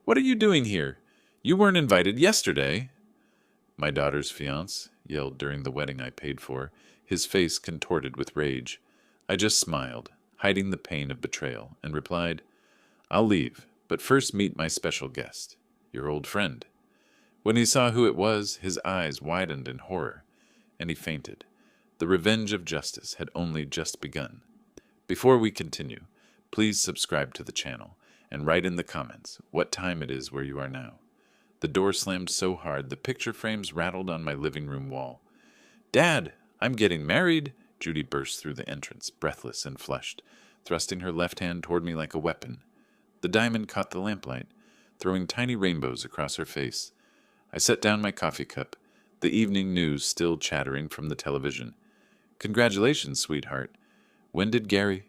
What are you doing here? You weren't invited yesterday. My daughter's fiancé yelled during the wedding I paid for, his face contorted with rage. I just smiled, hiding the pain of betrayal, and replied, I'll leave, but first meet my special guest, your old friend. When he saw who it was, his eyes widened in horror, and he fainted. The revenge of justice had only just begun. Before we continue, please subscribe to the channel and write in the comments what time it is where you are now. The door slammed so hard the picture frames rattled on my living room wall. Dad, I'm getting married! Judy burst through the entrance, breathless and flushed, thrusting her left hand toward me like a weapon. The diamond caught the lamplight, throwing tiny rainbows across her face. I set down my coffee cup, the evening news still chattering from the television. Congratulations, sweetheart. When did Gary?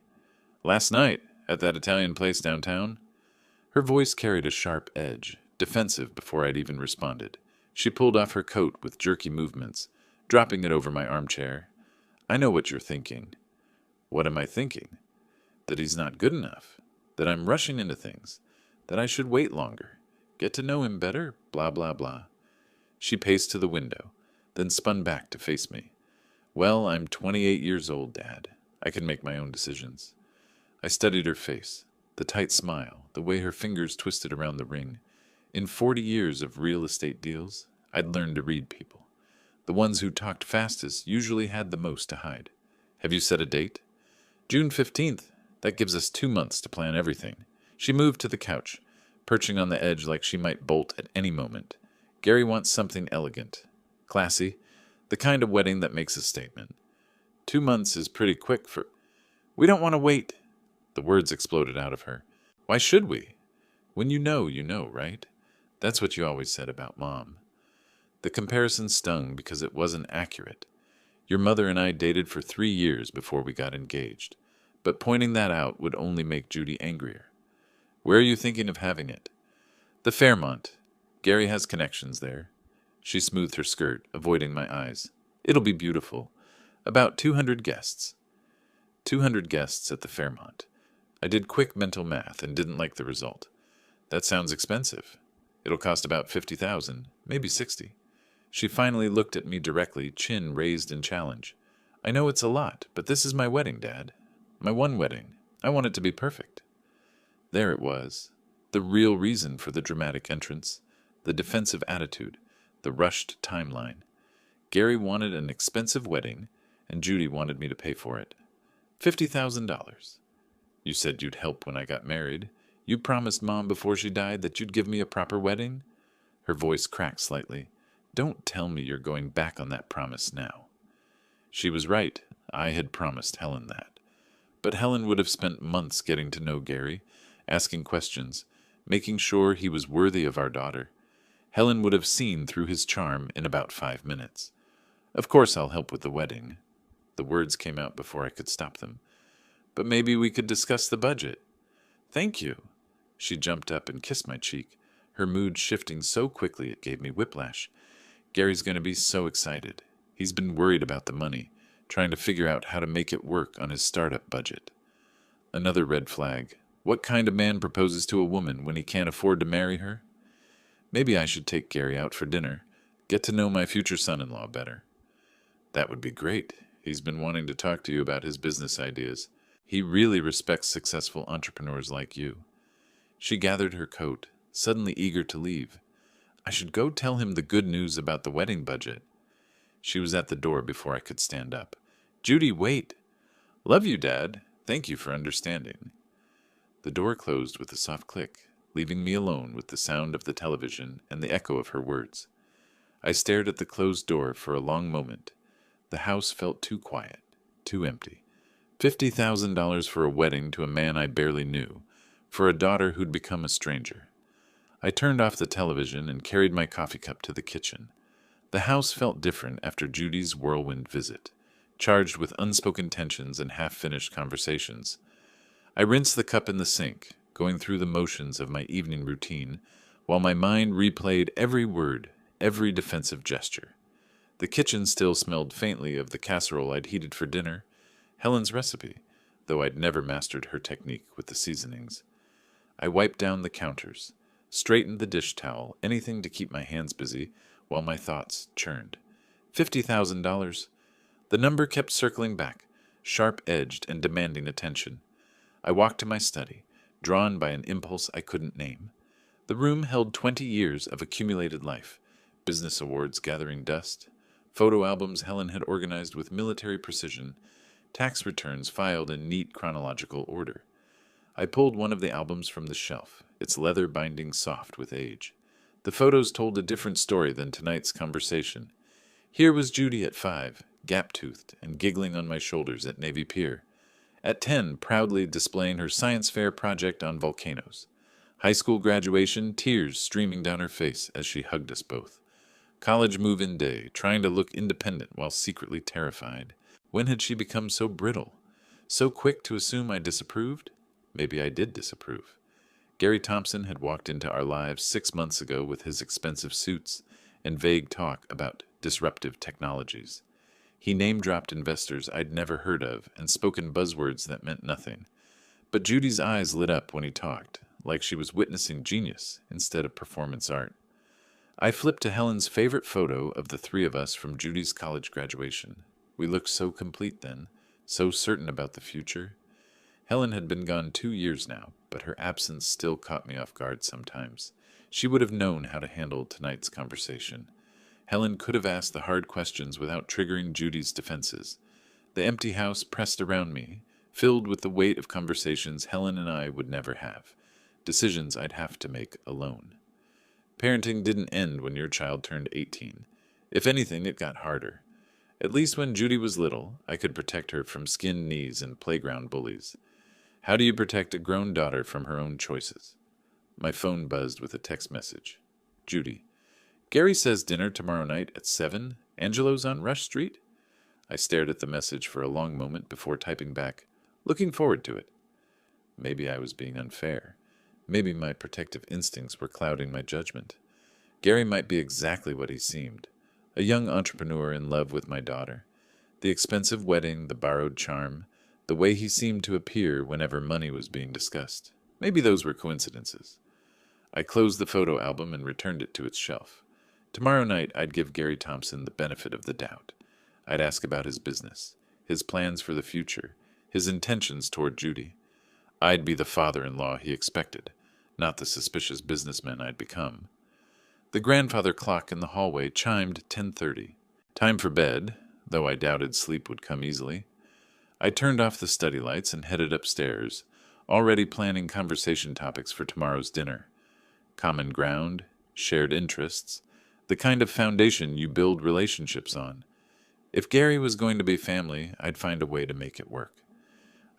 Last night, at that Italian place downtown. Her voice carried a sharp edge, defensive before I'd even responded. She pulled off her coat with jerky movements, dropping it over my armchair. I know what you're thinking. What am I thinking? That he's not good enough. That I'm rushing into things. That I should wait longer. Get to know him better, blah, blah, blah. She paced to the window, then spun back to face me. Well, I'm 28 years old, Dad. I can make my own decisions. I studied her face, the tight smile, the way her fingers twisted around the ring. In 40 years of real estate deals, I'd learned to read people. The ones who talked fastest usually had the most to hide. Have you set a date? June 15th. That gives us 2 months to plan everything. She moved to the couch, perching on the edge like she might bolt at any moment. Gary wants something elegant, classy, the kind of wedding that makes a statement. 2 months is pretty quick for... We don't want to wait. The words exploded out of her. Why should we? When you know, right? That's what you always said about Mom. The comparison stung because it wasn't accurate. Your mother and I dated for 3 years before we got engaged, but pointing that out would only make Judy angrier. Where are you thinking of having it? The Fairmont. Gary has connections there. She smoothed her skirt, avoiding my eyes. It'll be beautiful. About 200 guests. 200 guests at the Fairmont. I did quick mental math and didn't like the result. That sounds expensive. It'll cost about $50,000, maybe $60,000. She finally looked at me directly, chin raised in challenge. I know it's a lot, but this is my wedding, Dad. My one wedding. I want it to be perfect. There it was. The real reason for the dramatic entrance. The defensive attitude. The rushed timeline. Gary wanted an expensive wedding, and Judy wanted me to pay for it. $50,000. You said you'd help when I got married. You promised Mom before she died that you'd give me a proper wedding? Her voice cracked slightly. Don't tell me you're going back on that promise now. She was right. I had promised Helen that. But Helen would have spent months getting to know Gary, asking questions, making sure he was worthy of our daughter. Helen would have seen through his charm in about 5 minutes. Of course I'll help with the wedding. The words came out before I could stop them. But maybe we could discuss the budget. Thank you. She jumped up and kissed my cheek, her mood shifting so quickly it gave me whiplash. Gary's going to be so excited. He's been worried about the money, trying to figure out how to make it work on his startup budget. Another red flag. What kind of man proposes to a woman when he can't afford to marry her? Maybe I should take Gary out for dinner, get to know my future son-in-law better. That would be great. He's been wanting to talk to you about his business ideas. He really respects successful entrepreneurs like you. She gathered her coat, suddenly eager to leave. I should go tell him the good news about the wedding budget. She was at the door before I could stand up. Judy, wait. Love you, Dad. Thank you for understanding. The door closed with a soft click, leaving me alone with the sound of the television and the echo of her words. I stared at the closed door for a long moment. The house felt too quiet, too empty. $50,000 for a wedding to a man I barely knew, for a daughter who'd become a stranger. I turned off the television and carried my coffee cup to the kitchen. The house felt different after Judy's whirlwind visit, charged with unspoken tensions and half-finished conversations. I rinsed the cup in the sink, going through the motions of my evening routine, while my mind replayed every word, every defensive gesture. The kitchen still smelled faintly of the casserole I'd heated for dinner, Helen's recipe, though I'd never mastered her technique with the seasonings. I wiped down the counters, straightened the dish towel, anything to keep my hands busy while my thoughts churned. $50,000. The number kept circling back, sharp-edged and demanding attention. I walked to my study, drawn by an impulse I couldn't name. The room held 20 years of accumulated life, business awards gathering dust, photo albums Helen had organized with military precision, tax returns filed in neat chronological order. I pulled one of the albums from the shelf, its leather binding soft with age. The photos told a different story than tonight's conversation. Here was Judy at 5, gap-toothed and giggling on my shoulders at Navy Pier. At 10, proudly displaying her science fair project on volcanoes. High school graduation, tears streaming down her face as she hugged us both. College move-in day, trying to look independent while secretly terrified. When had she become so brittle? So quick to assume I disapproved? Maybe I did disapprove. Gary Thompson had walked into our lives 6 months ago with his expensive suits and vague talk about disruptive technologies. He name-dropped investors I'd never heard of and spoken buzzwords that meant nothing. But Judy's eyes lit up when he talked, like she was witnessing genius instead of performance art. I flipped to Helen's favorite photo of the three of us from Judy's college graduation. We looked so complete then, so certain about the future. Helen had been gone 2 years now, but her absence still caught me off guard sometimes. She would have known how to handle tonight's conversation. Helen could have asked the hard questions without triggering Judy's defenses. The empty house pressed around me, filled with the weight of conversations Helen and I would never have, decisions I'd have to make alone. Parenting didn't end when your child turned 18. If anything, it got harder. At least when Judy was little, I could protect her from skinned knees and playground bullies. How do you protect a grown daughter from her own choices? My phone buzzed with a text message. Judy. Gary says dinner tomorrow night at 7. Angelo's on Rush Street? I stared at the message for a long moment before typing back, looking forward to it. Maybe I was being unfair. Maybe my protective instincts were clouding my judgment. Gary might be exactly what he seemed, a young entrepreneur in love with my daughter. The expensive wedding, the borrowed charm, the way he seemed to appear whenever money was being discussed. Maybe those were coincidences. I closed the photo album and returned it to its shelf. Tomorrow night I'd give Gary Thompson the benefit of the doubt. I'd ask about his business, his plans for the future, his intentions toward Judy. I'd be the father-in-law he expected, not the suspicious businessman I'd become. The grandfather clock in the hallway chimed 10:30. Time for bed, though I doubted sleep would come easily. I turned off the study lights and headed upstairs, already planning conversation topics for tomorrow's dinner. Common ground, shared interests, the kind of foundation you build relationships on. If Gary was going to be family, I'd find a way to make it work.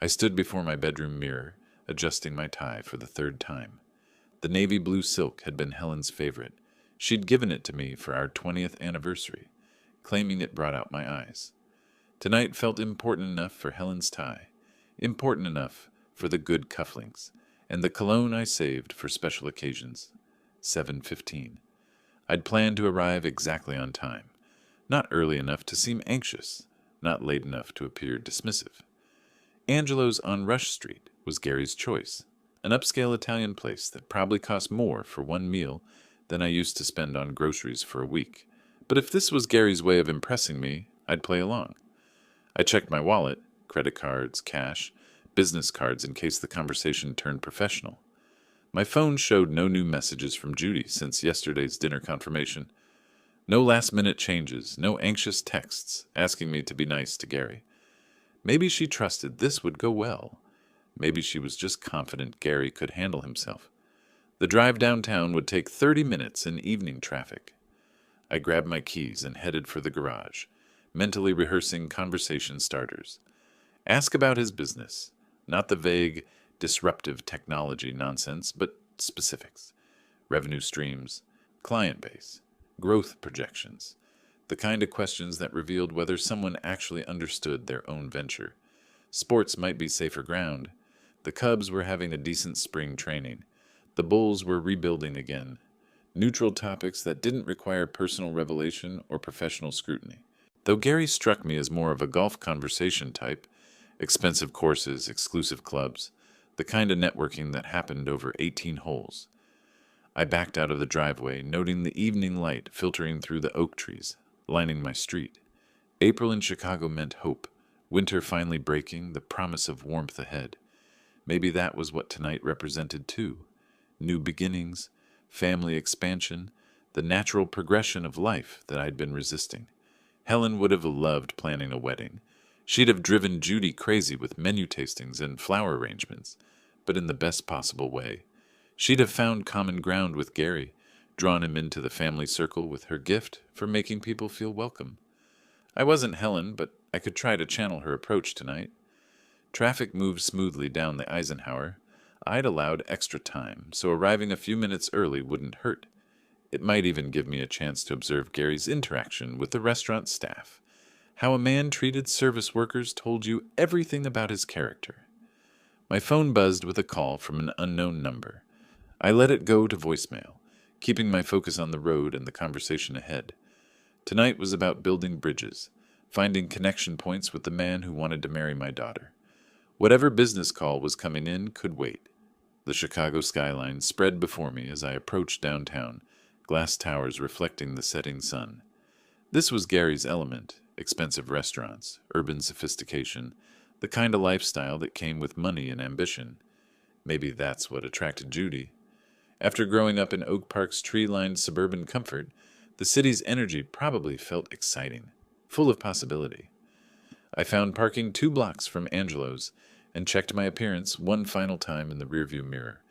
I stood before my bedroom mirror, adjusting my tie for the 3rd time. The navy blue silk had been Helen's favorite. She'd given it to me for our 20th anniversary, claiming it brought out my eyes. Tonight felt important enough for Helen's tie, important enough for the good cufflinks, and the cologne I saved for special occasions. 7:15. I'd planned to arrive exactly on time, not early enough to seem anxious, not late enough to appear dismissive. Angelo's on Rush Street was Gary's choice, an upscale Italian place that probably cost more for one meal than I used to spend on groceries for a week. But if this was Gary's way of impressing me, I'd play along. I checked my wallet, credit cards, cash, business cards in case the conversation turned professional. My phone showed no new messages from Judy since yesterday's dinner confirmation. No last-minute changes, no anxious texts asking me to be nice to Gary. Maybe she trusted this would go well. Maybe she was just confident Gary could handle himself. The drive downtown would take 30 minutes in evening traffic. I grabbed my keys and headed for the garage, mentally rehearsing conversation starters. Ask about his business, not the vague, disruptive technology nonsense, but specifics. Revenue streams, client base, growth projections, the kind of questions that revealed whether someone actually understood their own venture. Sports might be safer ground. The Cubs were having a decent spring training. The Bulls were rebuilding again. Neutral topics that didn't require personal revelation or professional scrutiny. Though Gary struck me as more of a golf conversation type, expensive courses, exclusive clubs, the kind of networking that happened over 18 holes. I backed out of the driveway, noting the evening light filtering through the oak trees, lining my street. April in Chicago meant hope, winter finally breaking, the promise of warmth ahead. Maybe that was what tonight represented too. New beginnings, family expansion, the natural progression of life that I'd been resisting. Helen would have loved planning a wedding. She'd have driven Judy crazy with menu tastings and flower arrangements, but in the best possible way. She'd have found common ground with Gary, drawn him into the family circle with her gift for making people feel welcome. I wasn't Helen, but I could try to channel her approach tonight. Traffic moved smoothly down the Eisenhower. I'd allowed extra time, so arriving a few minutes early wouldn't hurt. It might even give me a chance to observe Gary's interaction with the restaurant staff. How a man treated service workers told you everything about his character. My phone buzzed with a call from an unknown number. I let it go to voicemail, keeping my focus on the road and the conversation ahead. Tonight was about building bridges, finding connection points with the man who wanted to marry my daughter. Whatever business call was coming in could wait. The Chicago skyline spread before me as I approached downtown, glass towers reflecting the setting sun. This was Gary's element, expensive restaurants, urban sophistication, the kind of lifestyle that came with money and ambition. Maybe that's what attracted Judy. After growing up in Oak Park's tree-lined suburban comfort, the city's energy probably felt exciting, full of possibility. I found parking 2 blocks from Angelo's and checked my appearance one final time in the rearview mirror.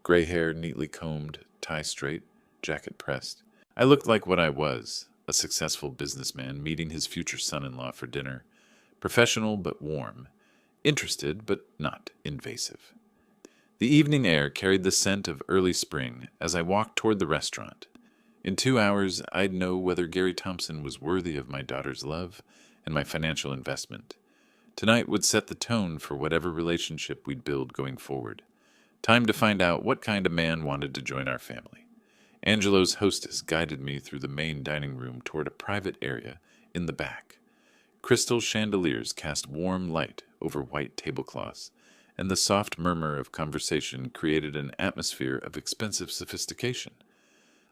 Gray hair neatly combed, tie straight, jacket pressed. I looked like what I was, a successful businessman meeting his future son-in-law for dinner. Professional but warm. Interested but not invasive. The evening air carried the scent of early spring as I walked toward the restaurant. In 2 hours, I'd know whether Gary Thompson was worthy of my daughter's love and my financial investment. Tonight would set the tone for whatever relationship we'd build going forward. Time to find out what kind of man wanted to join our family. Angelo's hostess guided me through the main dining room toward a private area in the back. Crystal chandeliers cast warm light over white tablecloths, and the soft murmur of conversation created an atmosphere of expensive sophistication.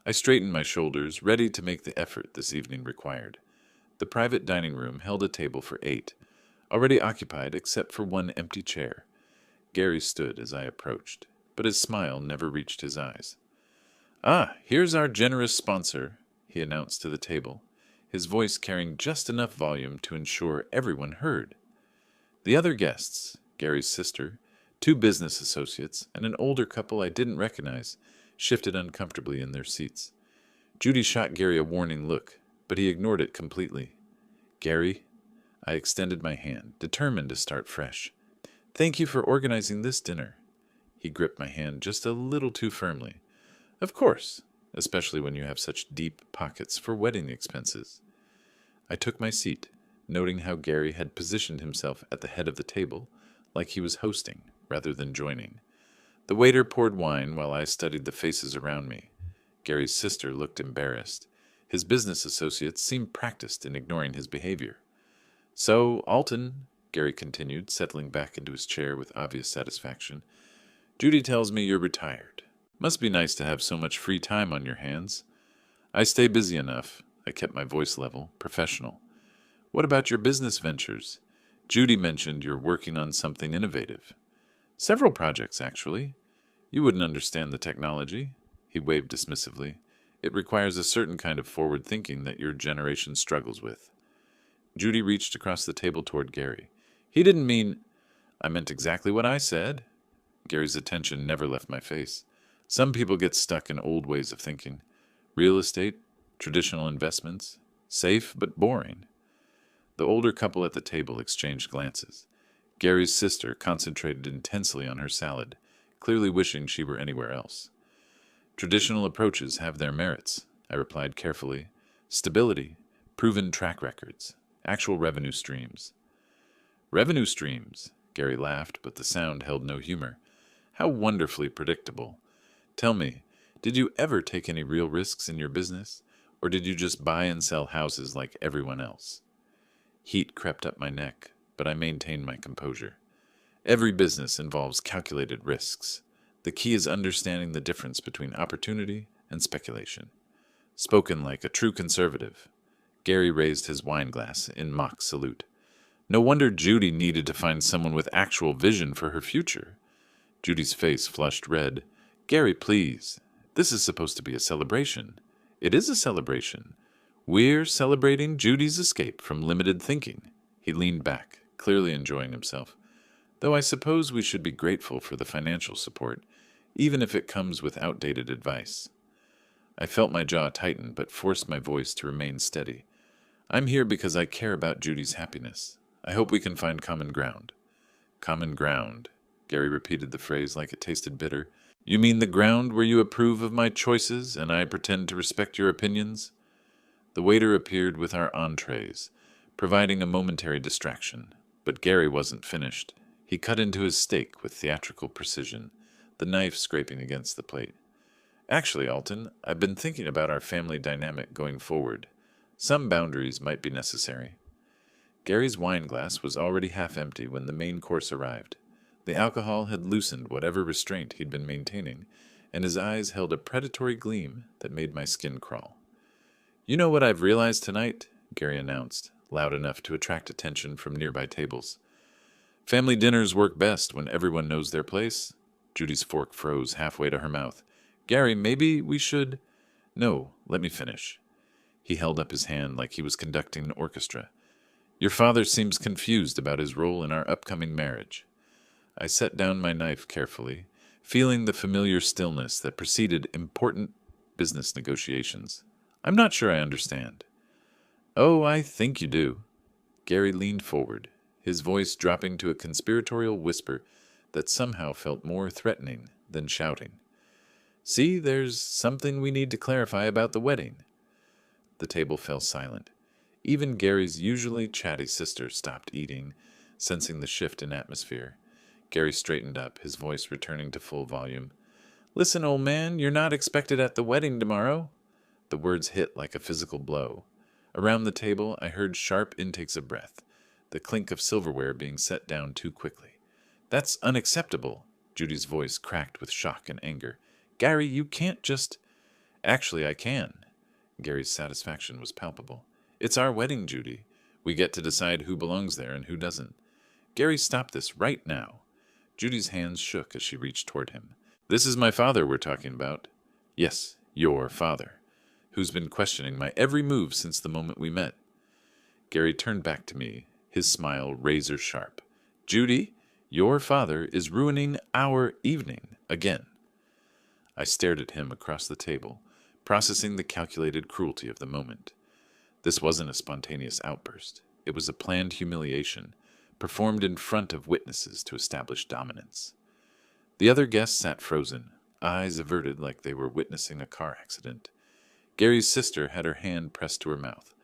I straightened my shoulders, ready to make the effort this evening required. The private dining room held a table for 8, already occupied except for one empty chair. Gary stood as I approached, but his smile never reached his eyes. "Ah, here's our generous sponsor," he announced to the table, his voice carrying just enough volume to ensure everyone heard. The other guests, Gary's sister, 2 business associates, and an older couple I didn't recognize, shifted uncomfortably in their seats. Judy shot Gary a warning look, but he ignored it completely. "Gary," I extended my hand, determined to start fresh. "Thank you for organizing this dinner." He gripped my hand just a little too firmly. "Of course, especially when you have such deep pockets for wedding expenses." I took my seat, noting how Gary had positioned himself at the head of the table, like he was hosting rather than joining. The waiter poured wine while I studied the faces around me. Gary's sister looked embarrassed. His business associates seemed practiced in ignoring his behavior. "So, Alton," Gary continued, settling back into his chair with obvious satisfaction, "Judy tells me you're retired. Must be nice to have so much free time on your hands." "I stay busy enough." I kept my voice level, professional. "What about your business ventures? Judy mentioned you're working on something innovative." "Several projects, actually. You wouldn't understand the technology." He waved dismissively. "It requires a certain kind of forward thinking that your generation struggles with." Judy reached across the table toward Gary. "He didn't mean—" "I meant exactly what I said." Gary's attention never left my face. "Some people get stuck in old ways of thinking. Real estate, traditional investments, safe but boring." The older couple at the table exchanged glances. Gary's sister concentrated intensely on her salad, clearly wishing she were anywhere else. "Traditional approaches have their merits," I replied carefully. "Stability, proven track records, actual revenue streams." "Revenue streams," Gary laughed, but the sound held no humor. "How wonderfully predictable. Tell me, did you ever take any real risks in your business, or did you just buy and sell houses like everyone else?" Heat crept up my neck, but I maintained my composure. "Every business involves calculated risks. The key is understanding the difference between opportunity and speculation. Spoken like a true conservative. Gary raised his wine glass in mock salute. No wonder Judy needed to find someone with actual vision for her future. Judy's face flushed red. Gary, please. This is supposed to be a celebration. It is a celebration. We're celebrating Judy's escape from limited thinking. He leaned back, clearly enjoying himself. Though I suppose we should be grateful for the financial support, even if it comes with outdated advice. I felt my jaw tighten, but forced my voice to remain steady. I'm here because I care about Judy's happiness. I hope we can find common ground. Common ground. Gary repeated the phrase like it tasted bitter. You mean the ground where you approve of my choices and I pretend to respect your opinions? The waiter appeared with our entrees, providing a momentary distraction. But Gary wasn't finished. He cut into his steak with theatrical precision, the knife scraping against the plate. Actually, Alton, I've been thinking about our family dynamic going forward. Some boundaries might be necessary. Gary's wine glass was already half empty when the main course arrived. The alcohol had loosened whatever restraint he'd been maintaining, and his eyes held a predatory gleam that made my skin crawl. You know what I've realized tonight? Gary announced, loud enough to attract attention from nearby tables. Family dinners work best when everyone knows their place. Judy's fork froze halfway to her mouth. Gary, maybe we should... No, let me finish. He held up his hand like he was conducting an orchestra. Your father seems confused about his role in our upcoming marriage. I set down my knife carefully, feeling the familiar stillness that preceded important business negotiations. I'm not sure I understand. Oh, I think you do. Gary leaned forward, his voice dropping to a conspiratorial whisper that somehow felt more threatening than shouting. See, there's something we need to clarify about the wedding. The table fell silent. Even Gary's usually chatty sister stopped eating, sensing the shift in atmosphere. Gary straightened up, his voice returning to full volume. Listen, old man, you're not expected at the wedding tomorrow. The words hit like a physical blow. Around the table, I heard sharp intakes of breath, the clink of silverware being set down too quickly. That's unacceptable. Judy's voice cracked with shock and anger. Gary, you can't just... Actually, I can. Gary's satisfaction was palpable. It's our wedding, Judy. We get to decide who belongs there and who doesn't. Gary, stop this right now. Judy's hands shook as she reached toward him. This is my father we're talking about. Yes, your father, who's been questioning my every move since the moment we met. Gary turned back to me, his smile razor sharp. Judy, your father is ruining our evening again. I stared at him across the table, processing the calculated cruelty of the moment. This wasn't a spontaneous outburst. It was a planned humiliation, performed in front of witnesses to establish dominance. The other guests sat frozen, eyes averted like they were witnessing a car accident. Gary's sister had her hand pressed to her mouth.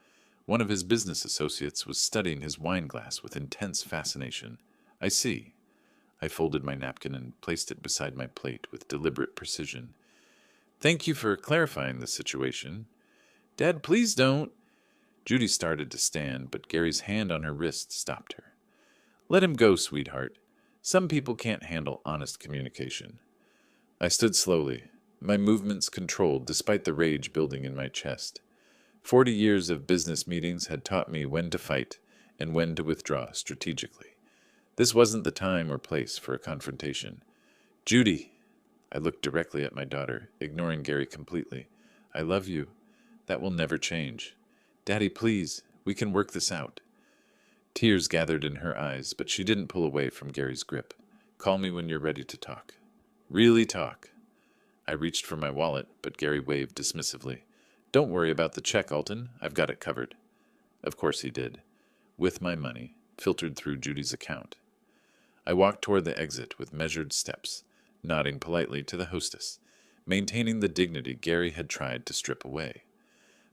One of his business associates was studying his wine glass with intense fascination. I see. I folded my napkin and placed it beside my plate with deliberate precision. Thank you for clarifying the situation. Dad, please don't. Judy started to stand, but Gary's hand on her wrist stopped her. Let him go, sweetheart. Some people can't handle honest communication. I stood slowly, my movements controlled despite the rage building in my chest. 40 years of business meetings had taught me when to fight and when to withdraw strategically. This wasn't the time or place for a confrontation. Judy, I looked directly at my daughter, ignoring Gary completely. I love you. That will never change. Daddy, please, we can work this out. Tears gathered in her eyes, but she didn't pull away from Gary's grip. Call me when you're ready to talk. Really talk. I reached for my wallet, but Gary waved dismissively. Don't worry about the check, Alton. I've got it covered. Of course he did. With my money, filtered through Judy's account. I walked toward the exit with measured steps, nodding politely to the hostess, maintaining the dignity Gary had tried to strip away.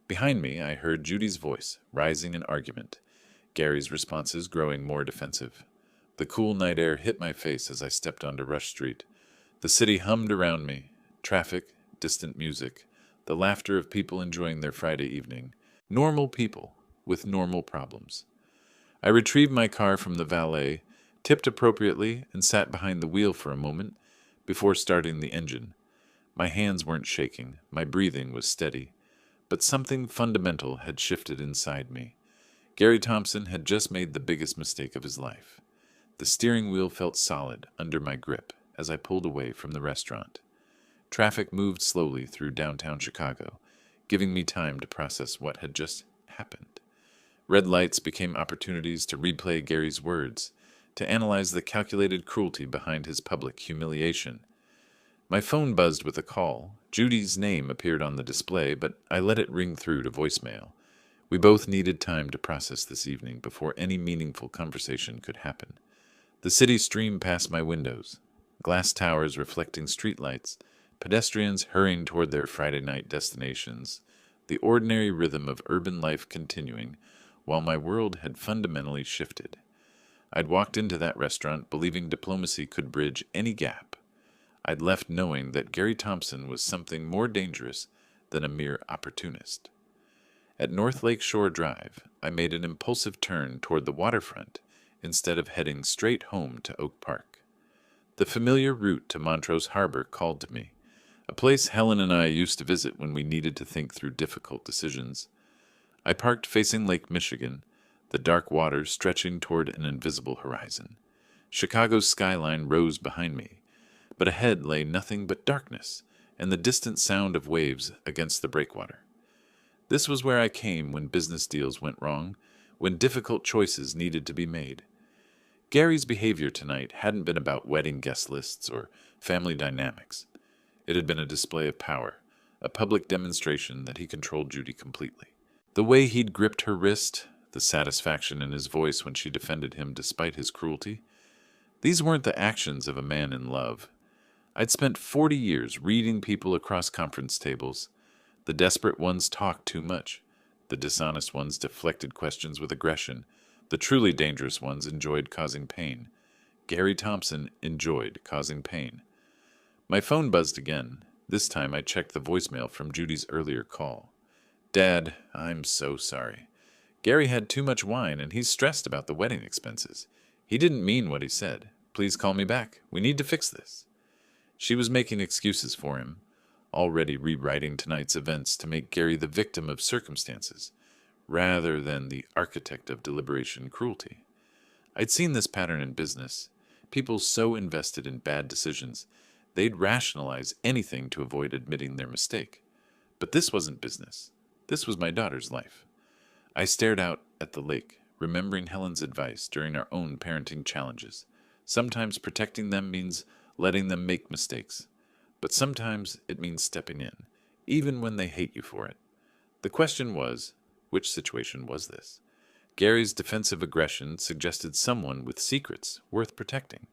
Behind me, I heard Judy's voice, rising in argument, Gary's responses growing more defensive. The cool night air hit my face as I stepped onto Rush Street. The city hummed around me. Traffic, distant music, the laughter of people enjoying their Friday evening. Normal people with normal problems. I retrieved my car from the valet, tipped appropriately, and sat behind the wheel for a moment, before starting the engine. My hands weren't shaking, my breathing was steady, but something fundamental had shifted inside me. Gary Thompson had just made the biggest mistake of his life. The steering wheel felt solid under my grip as I pulled away from the restaurant. Traffic moved slowly through downtown Chicago, giving me time to process what had just happened. Red lights became opportunities to replay Gary's words, to analyze the calculated cruelty behind his public humiliation. My phone buzzed with a call. Judy's name appeared on the display, but I let it ring through to voicemail. We both needed time to process this evening before any meaningful conversation could happen. The city streamed past my windows, glass towers reflecting streetlights, pedestrians hurrying toward their Friday night destinations, the ordinary rhythm of urban life continuing, while my world had fundamentally shifted. I'd walked into that restaurant believing diplomacy could bridge any gap. I'd left knowing that Gary Thompson was something more dangerous than a mere opportunist. At North Lake Shore Drive, I made an impulsive turn toward the waterfront instead of heading straight home to Oak Park. The familiar route to Montrose Harbor called to me, a place Helen and I used to visit when we needed to think through difficult decisions. I parked facing Lake Michigan, the dark waters stretching toward an invisible horizon. Chicago's skyline rose behind me, but ahead lay nothing but darkness and the distant sound of waves against the breakwater. This was where I came when business deals went wrong, when difficult choices needed to be made. Gary's behavior tonight hadn't been about wedding guest lists or family dynamics. It had been a display of power, a public demonstration that he controlled Judy completely. The way he'd gripped her wrist, the satisfaction in his voice when she defended him despite his cruelty, these weren't the actions of a man in love. I'd spent 40 years reading people across conference tables. The desperate ones talked too much. The dishonest ones deflected questions with aggression. The truly dangerous ones enjoyed causing pain. Gary Thompson enjoyed causing pain. My phone buzzed again. This time I checked the voicemail from Judy's earlier call. Dad, I'm so sorry. Gary had too much wine and he's stressed about the wedding expenses. He didn't mean what he said. Please call me back. We need to fix this. She was making excuses for him, already rewriting tonight's events to make Gary the victim of circumstances, rather than the architect of deliberation cruelty. I'd seen this pattern in business. People so invested in bad decisions, they'd rationalize anything to avoid admitting their mistake. But this wasn't business. This was my daughter's life. I stared out at the lake, remembering Helen's advice during our own parenting challenges. Sometimes protecting them means letting them make mistakes, but sometimes it means stepping in, even when they hate you for it. The question was, which situation was this? Gary's defensive aggression suggested someone with secrets worth protecting.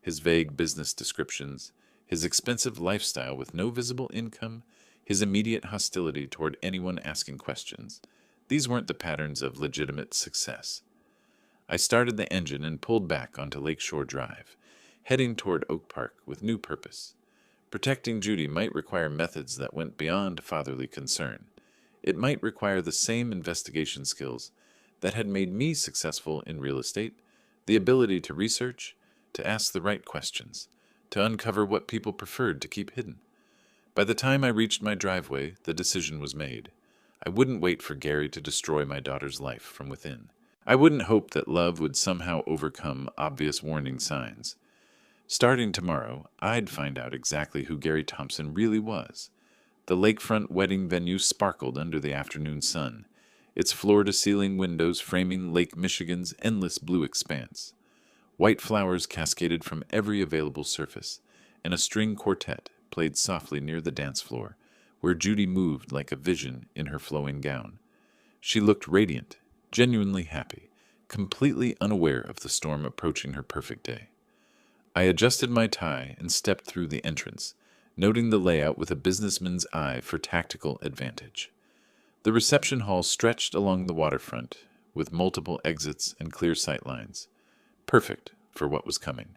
His vague business descriptions, his expensive lifestyle with no visible income, his immediate hostility toward anyone asking questions. These weren't the patterns of legitimate success. I started the engine and pulled back onto Lakeshore Drive, heading toward Oak Park with new purpose. Protecting Judy might require methods that went beyond fatherly concern. It might require the same investigation skills that had made me successful in real estate, the ability to research, to ask the right questions, to uncover what people preferred to keep hidden. By the time I reached my driveway, the decision was made. I wouldn't wait for Gary to destroy my daughter's life from within. I wouldn't hope that love would somehow overcome obvious warning signs. Starting tomorrow, I'd find out exactly who Gary Thompson really was. The lakefront wedding venue sparkled under the afternoon sun, its floor-to-ceiling windows framing Lake Michigan's endless blue expanse. White flowers cascaded from every available surface, and a string quartet played softly near the dance floor, where Judy moved like a vision in her flowing gown. She looked radiant, genuinely happy, completely unaware of the storm approaching her perfect day. I adjusted my tie and stepped through the entrance, noting the layout with a businessman's eye for tactical advantage. The reception hall stretched along the waterfront, with multiple exits and clear sight lines, perfect for what was coming.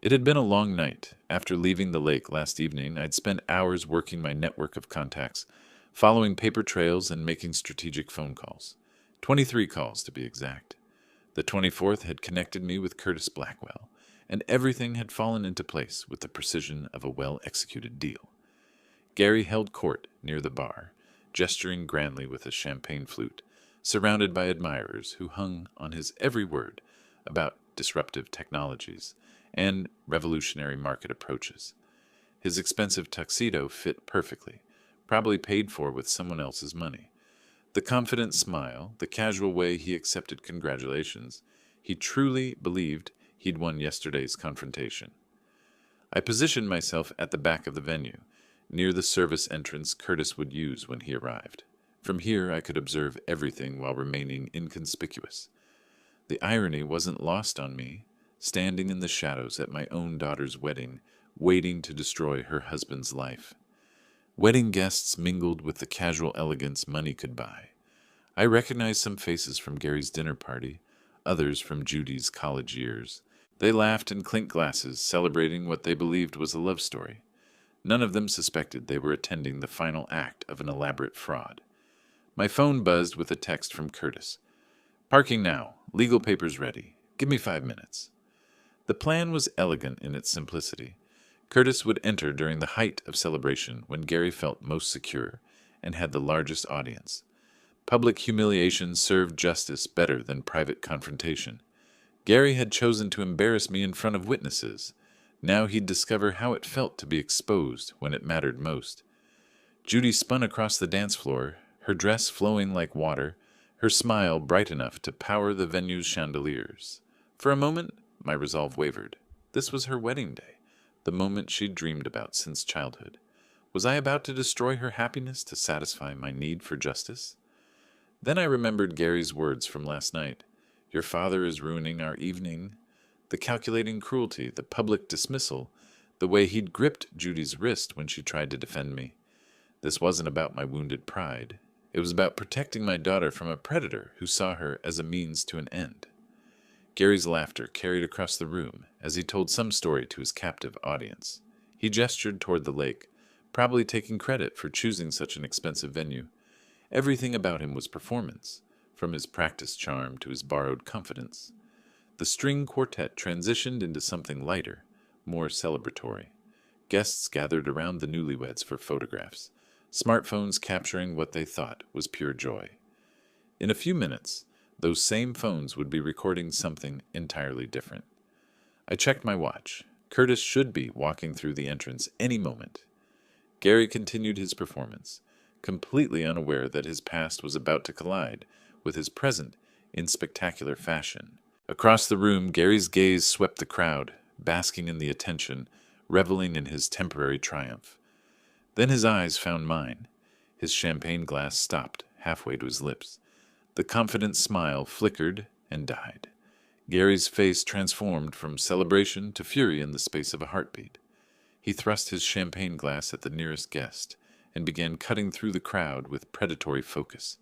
It had been a long night. After leaving the lake last evening, I'd spent hours working my network of contacts, following paper trails and making strategic phone calls. 23 calls, to be exact. The 24th had connected me with Curtis Blackwell, and everything had fallen into place with the precision of a well-executed deal. Gary held court near the bar, gesturing grandly with a champagne flute, surrounded by admirers who hung on his every word about disruptive technologies and revolutionary market approaches. His expensive tuxedo fit perfectly, probably paid for with someone else's money. The confident smile, the casual way he accepted congratulations, he truly believed he'd won yesterday's confrontation. I positioned myself at the back of the venue, near the service entrance Curtis would use when he arrived. From here I could observe everything while remaining inconspicuous. The irony wasn't lost on me, standing in the shadows at my own daughter's wedding, waiting to destroy her husband's life. Wedding guests mingled with the casual elegance money could buy. I recognized some faces from Gary's dinner party, others from Judy's college years. They laughed and clinked glasses, celebrating what they believed was a love story. None of them suspected they were attending the final act of an elaborate fraud. My phone buzzed with a text from Curtis. "Parking now. Legal papers ready. Give me 5 minutes." The plan was elegant in its simplicity. Curtis would enter during the height of celebration when Gary felt most secure and had the largest audience. Public humiliation served justice better than private confrontation. Gary had chosen to embarrass me in front of witnesses. Now he'd discover how it felt to be exposed when it mattered most. Judy spun across the dance floor, her dress flowing like water, her smile bright enough to power the venue's chandeliers. For a moment, my resolve wavered. This was her wedding day, the moment she'd dreamed about since childhood. Was I about to destroy her happiness to satisfy my need for justice? Then I remembered Gary's words from last night. "Your father is ruining our evening." The calculating cruelty, the public dismissal, the way he'd gripped Judy's wrist when she tried to defend me. This wasn't about my wounded pride. It was about protecting my daughter from a predator who saw her as a means to an end. Gary's laughter carried across the room as he told some story to his captive audience. He gestured toward the lake, probably taking credit for choosing such an expensive venue. Everything about him was performance, from his practiced charm to his borrowed confidence. The string quartet transitioned into something lighter, more celebratory. Guests gathered around the newlyweds for photographs, smartphones capturing what they thought was pure joy. In a few minutes, those same phones would be recording something entirely different. I checked my watch. Curtis should be walking through the entrance any moment. Gary continued his performance, completely unaware that his past was about to collide with his present in spectacular fashion. Across the room, Gary's gaze swept the crowd, basking in the attention, reveling in his temporary triumph. Then his eyes found mine. His champagne glass stopped halfway to his lips. The confident smile flickered and died. Gary's face transformed from celebration to fury in the space of a heartbeat. He thrust his champagne glass at the nearest guest and began cutting through the crowd with predatory focus,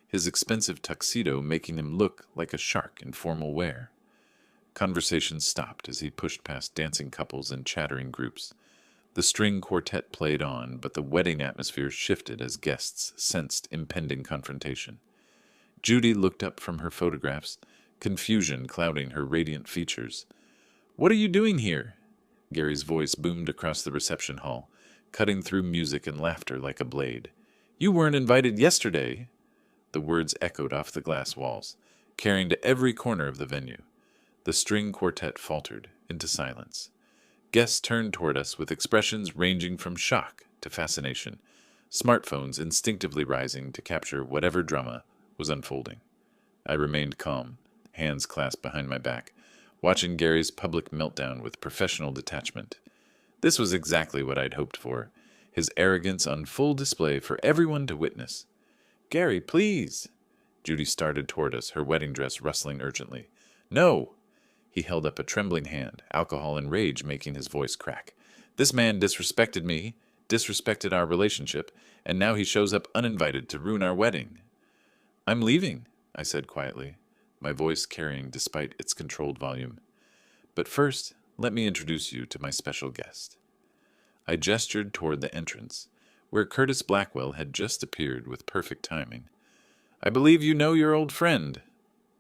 his expensive tuxedo making him look like a shark in formal wear. Conversation stopped as he pushed past dancing couples and chattering groups. The string quartet played on, but the wedding atmosphere shifted as guests sensed impending confrontation. Judy looked up from her photographs, confusion clouding her radiant features. "What are you doing here?" Gary's voice boomed across the reception hall, cutting through music and laughter like a blade. "You weren't invited yesterday." The words echoed off the glass walls, carrying to every corner of the venue. The string quartet faltered into silence. Guests turned toward us with expressions ranging from shock to fascination, smartphones instinctively rising to capture whatever drama was unfolding. I remained calm, hands clasped behind my back, watching Gary's public meltdown with professional detachment. This was exactly what I'd hoped for, his arrogance on full display for everyone to witness. "Gary, please!" Judy started toward us, her wedding dress rustling urgently. "No!" He held up a trembling hand, alcohol and rage making his voice crack. "This man disrespected me, disrespected our relationship, and now he shows up uninvited to ruin our wedding." "I'm leaving," I said quietly, my voice carrying despite its controlled volume. "But first, let me introduce you to my special guest." I gestured toward the entrance, where Curtis Blackwell had just appeared with perfect timing. "I believe you know your old friend."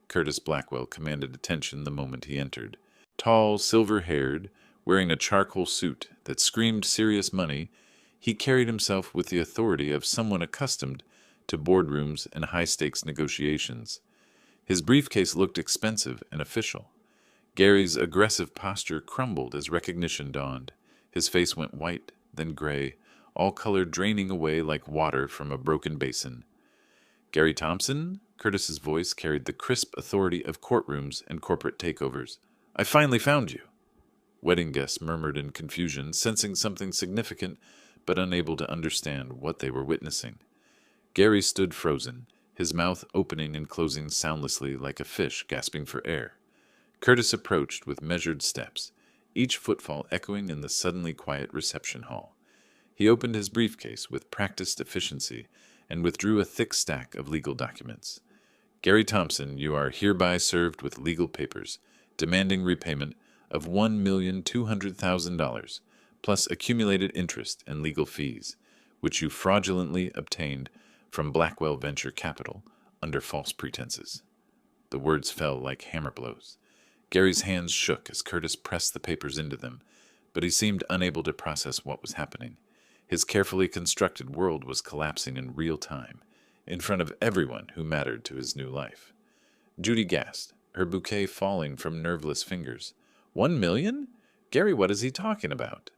Curtis Blackwell commanded attention the moment he entered. Tall, silver-haired, wearing a charcoal suit that screamed serious money, he carried himself with the authority of someone accustomed to boardrooms and high-stakes negotiations. His briefcase looked expensive and official. Gary's aggressive posture crumbled as recognition dawned. His face went white, then gray, all color draining away like water from a broken basin. "Gary Thompson?" Curtis's voice carried the crisp authority of courtrooms and corporate takeovers. "I finally found you." Wedding guests murmured in confusion, sensing something significant, but unable to understand what they were witnessing. Gary stood frozen, his mouth opening and closing soundlessly like a fish gasping for air. Curtis approached with measured steps, each footfall echoing in the suddenly quiet reception hall. He opened his briefcase with practiced efficiency and withdrew a thick stack of legal documents. "Gary Thompson, you are hereby served with legal papers, demanding repayment of $1,200,000, plus accumulated interest and legal fees, which you fraudulently obtained from Blackwell Venture Capital under false pretenses." The words fell like hammer blows. Gary's hands shook as Curtis pressed the papers into them, but he seemed unable to process what was happening. His carefully constructed world was collapsing in real time, in front of everyone who mattered to his new life. Judy gasped, her bouquet falling from nerveless fingers. $1 million? Gary, what is he talking about?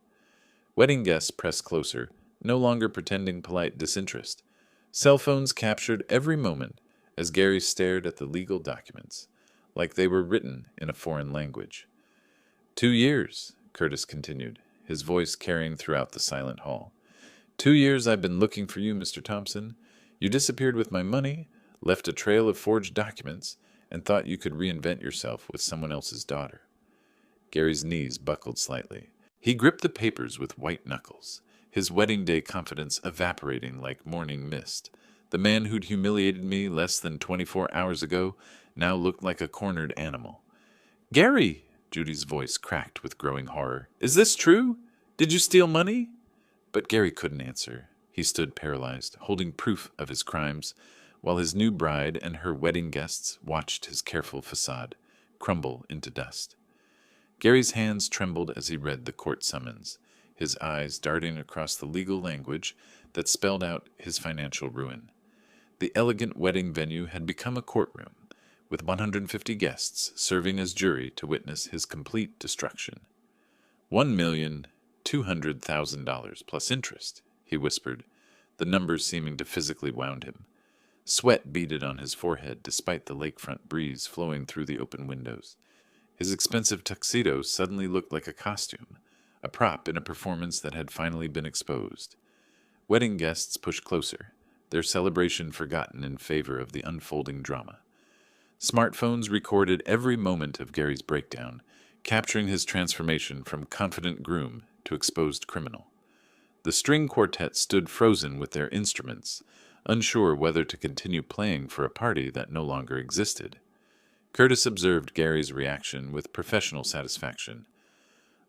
Wedding guests pressed closer, no longer pretending polite disinterest. Cell phones captured every moment as Gary stared at the legal documents, like they were written in a foreign language. 2 years, Curtis continued, his voice carrying throughout the silent hall. 2 years I've been looking for you, Mr. Thompson. You disappeared with my money, left a trail of forged documents, and thought you could reinvent yourself with someone else's daughter. Gary's knees buckled slightly. He gripped the papers with white knuckles, his wedding day confidence evaporating like morning mist. The man who'd humiliated me less than 24 hours ago now looked like a cornered animal. "Gary!" Judy's voice cracked with growing horror. "Is this true? Did you steal money?" But Gary couldn't answer. He stood paralyzed, holding proof of his crimes, while his new bride and her wedding guests watched his careful facade crumble into dust. Gary's hands trembled as he read the court summons, his eyes darting across the legal language that spelled out his financial ruin. The elegant wedding venue had become a courtroom, with 150 guests serving as jury to witness his complete destruction. $1,200,000 plus interest, he whispered, the numbers seeming to physically wound him. Sweat beaded on his forehead despite the lakefront breeze flowing through the open windows. His expensive tuxedo suddenly looked like a costume, a prop in a performance that had finally been exposed. Wedding guests pushed closer, their celebration forgotten in favor of the unfolding drama. Smartphones recorded every moment of Gary's breakdown, capturing his transformation from confident groom to exposed criminal. The string quartet stood frozen with their instruments, unsure whether to continue playing for a party that no longer existed. Curtis observed Gary's reaction with professional satisfaction.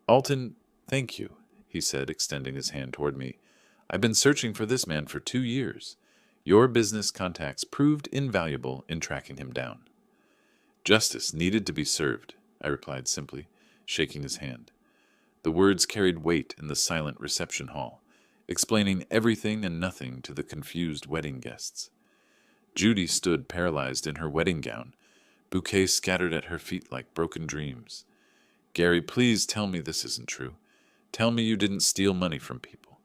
"Alton, thank you," he said, extending his hand toward me. "I've been searching for this man for 2 years. Your business contacts proved invaluable in tracking him down." "Justice needed to be served," I replied simply, shaking his hand. The words carried weight in the silent reception hall, explaining everything and nothing to the confused wedding guests. Judy stood paralyzed in her wedding gown, bouquets scattered at her feet like broken dreams. "Gary, please tell me this isn't true. Tell me you didn't steal money from people."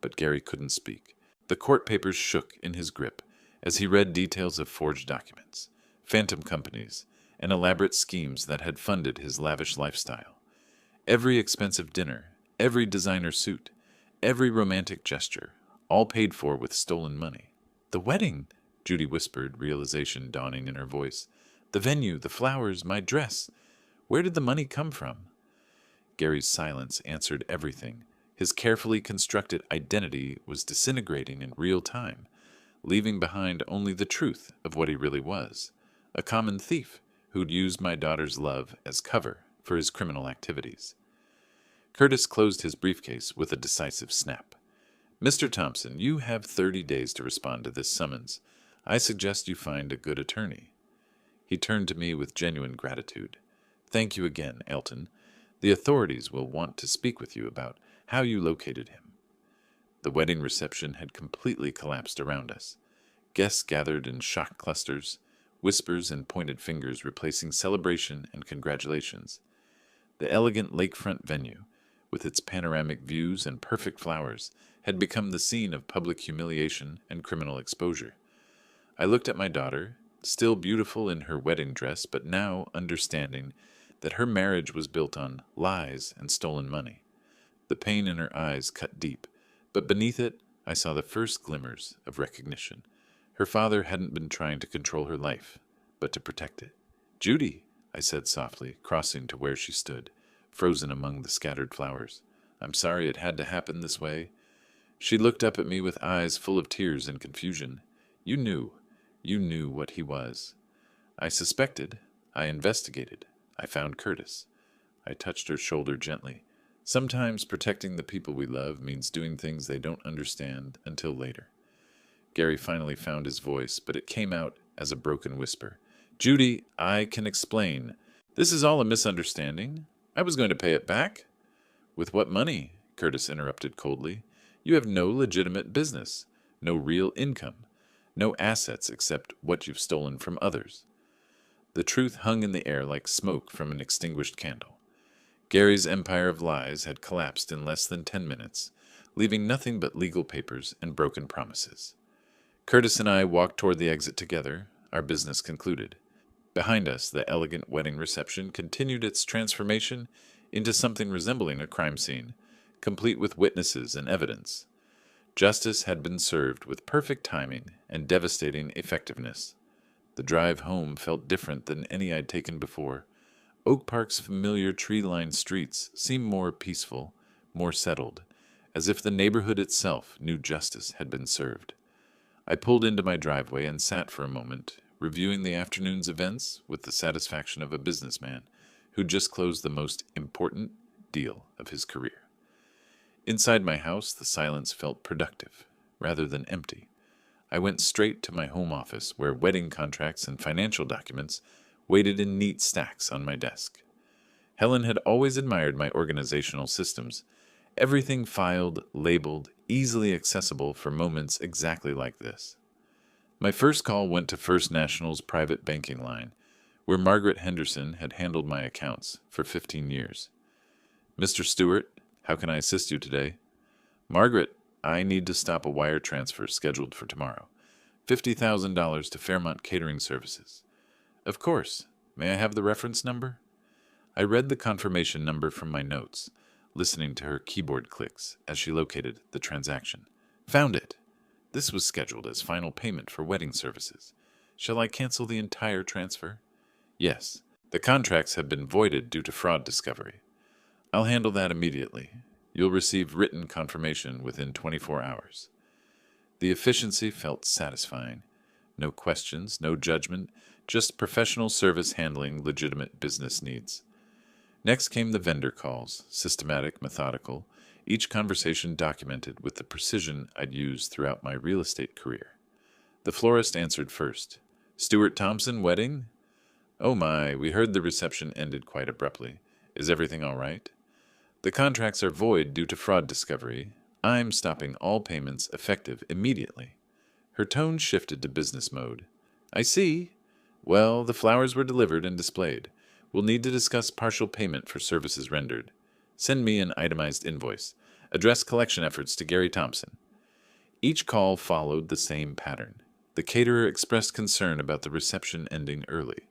But Gary couldn't speak. The court papers shook in his grip as he read details of forged documents, phantom companies, and elaborate schemes that had funded his lavish lifestyle. Every expensive dinner, every designer suit, every romantic gesture, all paid for with stolen money. "The wedding," Judy whispered, realization dawning in her voice. "The venue, the flowers, my dress. Where did the money come from?" Gary's silence answered everything. His carefully constructed identity was disintegrating in real time, leaving behind only the truth of what he really was, a common thief who'd used my daughter's love as cover for his criminal activities. Curtis closed his briefcase with a decisive snap. "Mr. Thompson, you have 30 days to respond to this summons. I suggest you find a good attorney." He turned to me with genuine gratitude. Thank you again, Elton. The authorities will want to speak with you about how you located him. The wedding reception had completely collapsed around us. Guests gathered in shock clusters, whispers and pointed fingers replacing celebration and congratulations. The elegant lakefront venue, with its panoramic views and perfect flowers, had become the scene of public humiliation and criminal exposure. I looked at my daughter, still beautiful in her wedding dress, but now understanding that her marriage was built on lies and stolen money. The pain in her eyes cut deep, but beneath it, I saw the first glimmers of recognition. Her father hadn't been trying to control her life, but to protect it. Judy, I said softly, crossing to where she stood, frozen among the scattered flowers. I'm sorry it had to happen this way. She looked up at me with eyes full of tears and confusion. You knew what he was. I suspected. I investigated. I found Curtis. I touched her shoulder gently. Sometimes protecting the people we love means doing things they don't understand until later. Gary finally found his voice, but it came out as a broken whisper. Judy, I can explain. This is all a misunderstanding. I was going to pay it back. With what money? Curtis interrupted coldly. You have no legitimate business, no real income, no assets except what you've stolen from others. The truth hung in the air like smoke from an extinguished candle. Gary's empire of lies had collapsed in less than 10 minutes, leaving nothing but legal papers and broken promises. Curtis and I walked toward the exit together, our business concluded. Behind us, the elegant wedding reception continued its transformation into something resembling a crime scene, complete with witnesses and evidence. Justice had been served with perfect timing and devastating effectiveness. The drive home felt different than any I'd taken before. Oak Park's familiar tree-lined streets seemed more peaceful, more settled, as if the neighborhood itself knew justice had been served. I pulled into my driveway and sat for a moment, reviewing the afternoon's events with the satisfaction of a businessman who just closed the most important deal of his career. Inside my house, the silence felt productive, rather than empty. I went straight to my home office, where wedding contracts and financial documents waited in neat stacks on my desk. Helen had always admired my organizational systems, everything filed, labeled, easily accessible for moments exactly like this. My first call went to First National's private banking line, where Margaret Henderson had handled my accounts for 15 years. Mr. Stewart, how can I assist you today? Margaret, I need to stop a wire transfer scheduled for tomorrow. $50,000 to Fairmont Catering Services. Of course. May I have the reference number? I read the confirmation number from my notes, listening to her keyboard clicks as she located the transaction. Found it. This was scheduled as final payment for wedding services. Shall I cancel the entire transfer? Yes. The contracts have been voided due to fraud discovery. I'll handle that immediately. You'll receive written confirmation within 24 hours. The efficiency felt satisfying. No questions, no judgment, just professional service handling legitimate business needs. Next came the vendor calls, systematic, methodical, each conversation documented with the precision I'd used throughout my real estate career. The florist answered first. Stuart Thompson, wedding? Oh my, we heard the reception ended quite abruptly. Is everything all right? The contracts are void due to fraud discovery. I'm stopping all payments effective immediately. Her tone shifted to business mode. I see. Well, the flowers were delivered and displayed. We'll need to discuss partial payment for services rendered. Send me an itemized invoice. Address collection efforts to Gary Thompson. Each call followed the same pattern. The caterer expressed concern about the reception ending early.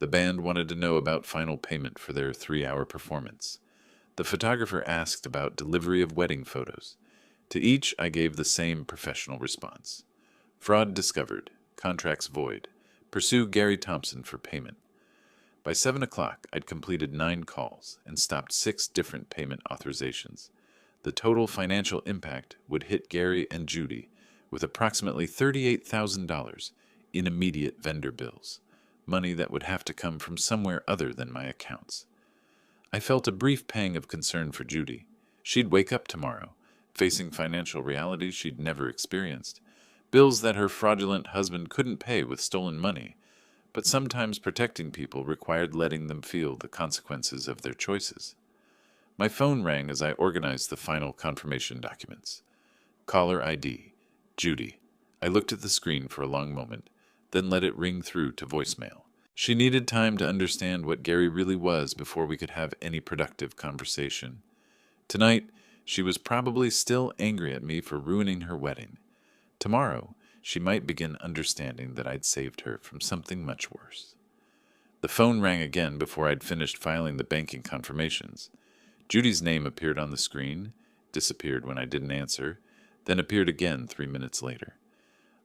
The band wanted to know about final payment for their 3-hour performance. The photographer asked about delivery of wedding photos. To each, I gave the same professional response. Fraud discovered. Contracts void. Pursue Gary Thompson for payment. By 7 o'clock, I'd completed 9 calls and stopped 6 different payment authorizations. The total financial impact would hit Gary and Judy with approximately $38,000 in immediate vendor bills, money that would have to come from somewhere other than my accounts. I felt a brief pang of concern for Judy. She'd wake up tomorrow, facing financial realities she'd never experienced, bills that her fraudulent husband couldn't pay with stolen money, but sometimes protecting people required letting them feel the consequences of their choices. My phone rang as I organized the final confirmation documents. Caller ID, Judy. I looked at the screen for a long moment, then let it ring through to voicemail. She needed time to understand what Gary really was before we could have any productive conversation. Tonight, she was probably still angry at me for ruining her wedding. Tomorrow, she might begin understanding that I'd saved her from something much worse. The phone rang again before I'd finished filing the banking confirmations. Judy's name appeared on the screen, disappeared when I didn't answer, then appeared again 3 minutes later.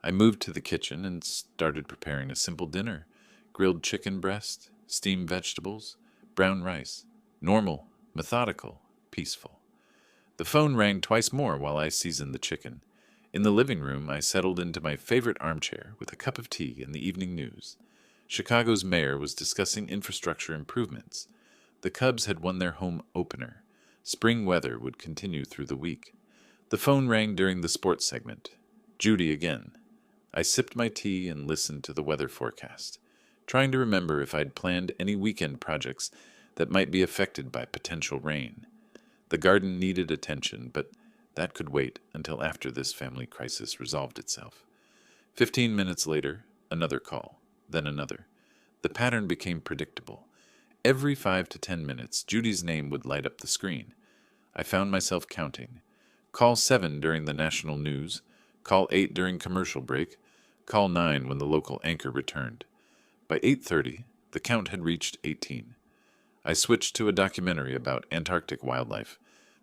I moved to the kitchen and started preparing a simple dinner: grilled chicken breast, steamed vegetables, brown rice. Normal, methodical, peaceful. The phone rang twice more while I seasoned the chicken. In the living room, I settled into my favorite armchair with a cup of tea and the evening news. Chicago's mayor was discussing infrastructure improvements. The Cubs had won their home opener. Spring weather would continue through the week. The phone rang during the sports segment. Judy again. I sipped my tea and listened to the weather forecast, trying to remember if I'd planned any weekend projects that might be affected by potential rain. The garden needed attention, but that could wait until after this family crisis resolved itself. 15 minutes later, another call, then another. The pattern became predictable. Every 5 to 10 minutes, Judy's name would light up the screen. I found myself counting. Call 7 during the national news, call 8 during commercial break, call 9 when the local anchor returned. By 8:30, the count had reached 18. I switched to a documentary about Antarctic wildlife,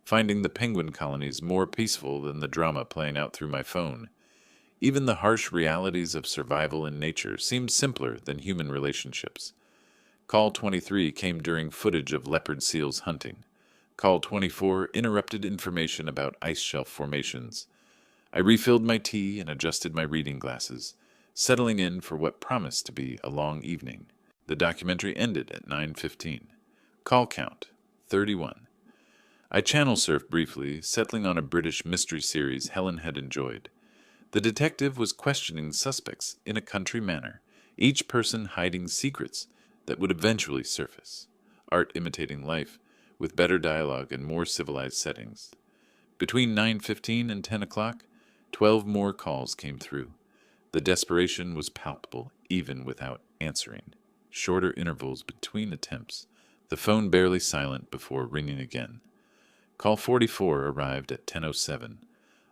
finding the penguin colonies more peaceful than the drama playing out through my phone. Even the harsh realities of survival in nature seemed simpler than human relationships. Call 23 came during footage of leopard seals hunting. Call 24 interrupted information about ice shelf formations. I refilled my tea and adjusted my reading glasses, settling in for what promised to be a long evening. The documentary ended at 9:15. Call count, 31. I channel surfed briefly, settling on a British mystery series Helen had enjoyed. The detective was questioning suspects in a country manner, each person hiding secrets that would eventually surface. Art imitating life, with better dialogue and more civilized settings. Between 9:15 and 10 o'clock, 12 more calls came through. The desperation was palpable, even without answering. Shorter intervals between attempts, the phone barely silent before ringing again. Call 44 arrived at 10:07.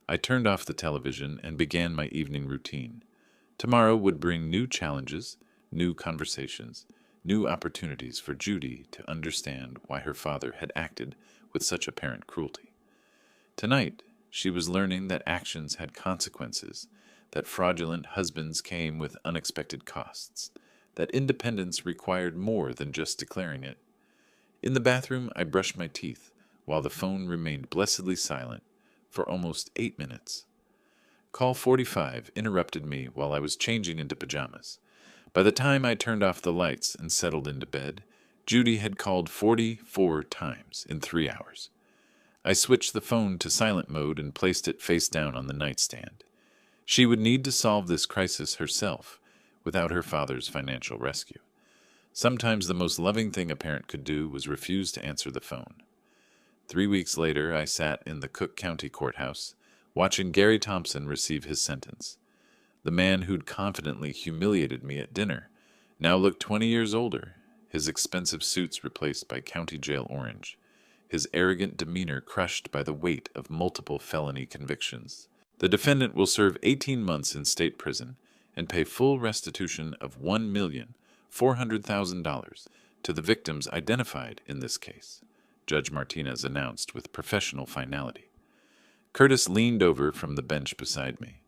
I turned off the television and began my evening routine. Tomorrow would bring new challenges, new conversations, new opportunities for Judy to understand why her father had acted with such apparent cruelty. Tonight, she was learning that actions had consequences, that fraudulent husbands came with unexpected costs, that independence required more than just declaring it. In the bathroom, I brushed my teeth, while the phone remained blessedly silent for almost 8 minutes. Call 45 interrupted me while I was changing into pajamas. By the time I turned off the lights and settled into bed, Judy had called 44 times in 3 hours. I switched the phone to silent mode and placed it face down on the nightstand. She would need to solve this crisis herself without her father's financial rescue. Sometimes the most loving thing a parent could do was refuse to answer the phone. 3 weeks later, I sat in the Cook County Courthouse, watching Gary Thompson receive his sentence. The man who'd confidently humiliated me at dinner now looked 20 years older, his expensive suits replaced by county jail orange, his arrogant demeanor crushed by the weight of multiple felony convictions. The defendant will serve 18 months in state prison and pay full restitution of $1,400,000 to the victims identified in this case, Judge Martinez announced with professional finality. Curtis leaned over from the bench beside me.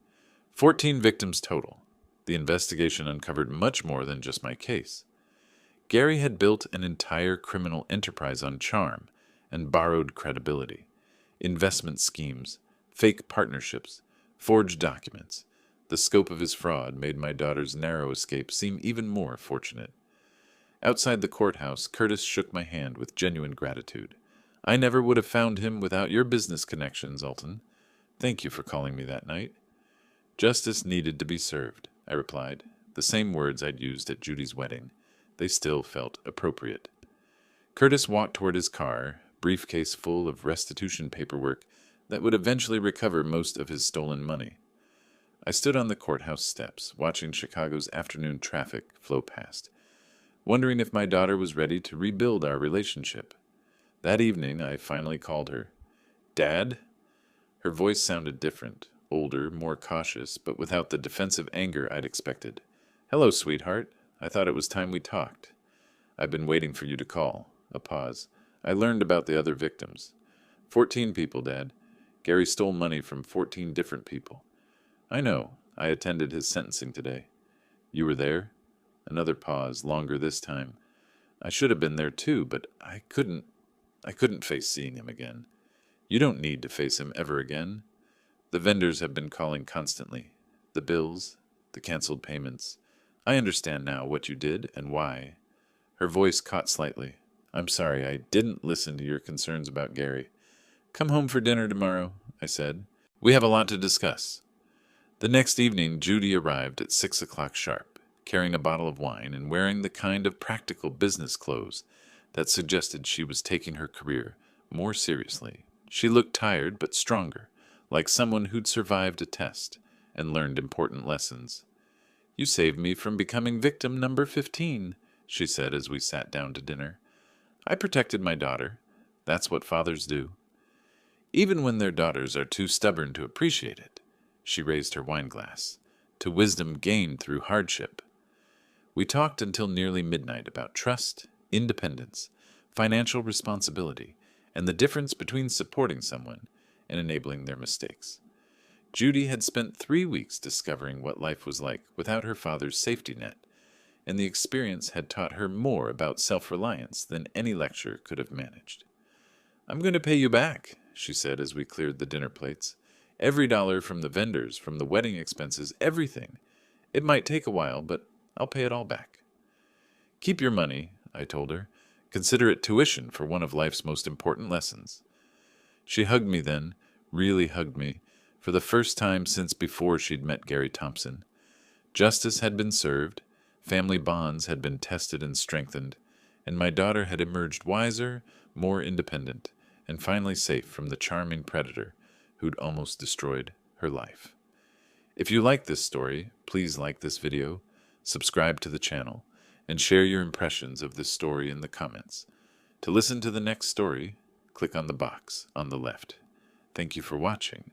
14 victims total. The investigation uncovered much more than just my case. Gary had built an entire criminal enterprise on charm and borrowed credibility. Investment schemes, fake partnerships, forged documents. The scope of his fraud made my daughter's narrow escape seem even more fortunate. Outside the courthouse, Curtis shook my hand with genuine gratitude. I never would have found him without your business connections, Alton. Thank you for calling me that night. Justice needed to be served, I replied, the same words I'd used at Judy's wedding. They still felt appropriate. Curtis walked toward his car, briefcase full of restitution paperwork that would eventually recover most of his stolen money. I stood on the courthouse steps, watching Chicago's afternoon traffic flow past, wondering if my daughter was ready to rebuild our relationship. That evening, I finally called her. "Dad?" Her voice sounded different, older, more cautious, but without the defensive anger I'd expected. "Hello, sweetheart. I thought it was time we talked. I've been waiting for you to call." A pause. "I learned about the other victims. 14 people, Dad. Gary stole money from 14 different people." "I know. I attended his sentencing today." "You were there?" Another pause, longer this time. "I should have been there too, but I couldn't face seeing him again." "You don't need to face him ever again. The vendors have been calling constantly. The bills, the canceled payments. I understand now what you did and why." Her voice caught slightly. "I'm sorry, I didn't listen to your concerns about Gary." "Come home for dinner tomorrow," I said. "We have a lot to discuss." The next evening, Judy arrived at 6 o'clock sharp, carrying a bottle of wine and wearing the kind of practical business clothes that suggested she was taking her career more seriously. She looked tired but stronger, like someone who'd survived a test and learned important lessons. "You saved me from becoming victim number 15, she said as we sat down to dinner. "I protected my daughter. That's what fathers do." "Even when their daughters are too stubborn to appreciate it," she raised her wine glass, "to wisdom gained through hardship." We talked until nearly midnight about trust, independence, financial responsibility, and the difference between supporting someone and enabling their mistakes. Judy had spent 3 weeks discovering what life was like without her father's safety net, and the experience had taught her more about self-reliance than any lecture could have managed. "I'm going to pay you back," she said as we cleared the dinner plates. "Every dollar from the vendors, from the wedding expenses, everything. It might take a while, but I'll pay it all back." "Keep your money," I told her. "Consider it tuition for one of life's most important lessons." She hugged me then, really hugged me, for the first time since before she'd met Gary Thompson. Justice had been served, family bonds had been tested and strengthened, and my daughter had emerged wiser, more independent, and finally safe from the charming predator who'd almost destroyed her life. If you like this story, please like this video, subscribe to the channel, and share your impressions of this story in the comments. To listen to the next story, click on the box on the left. Thank you for watching.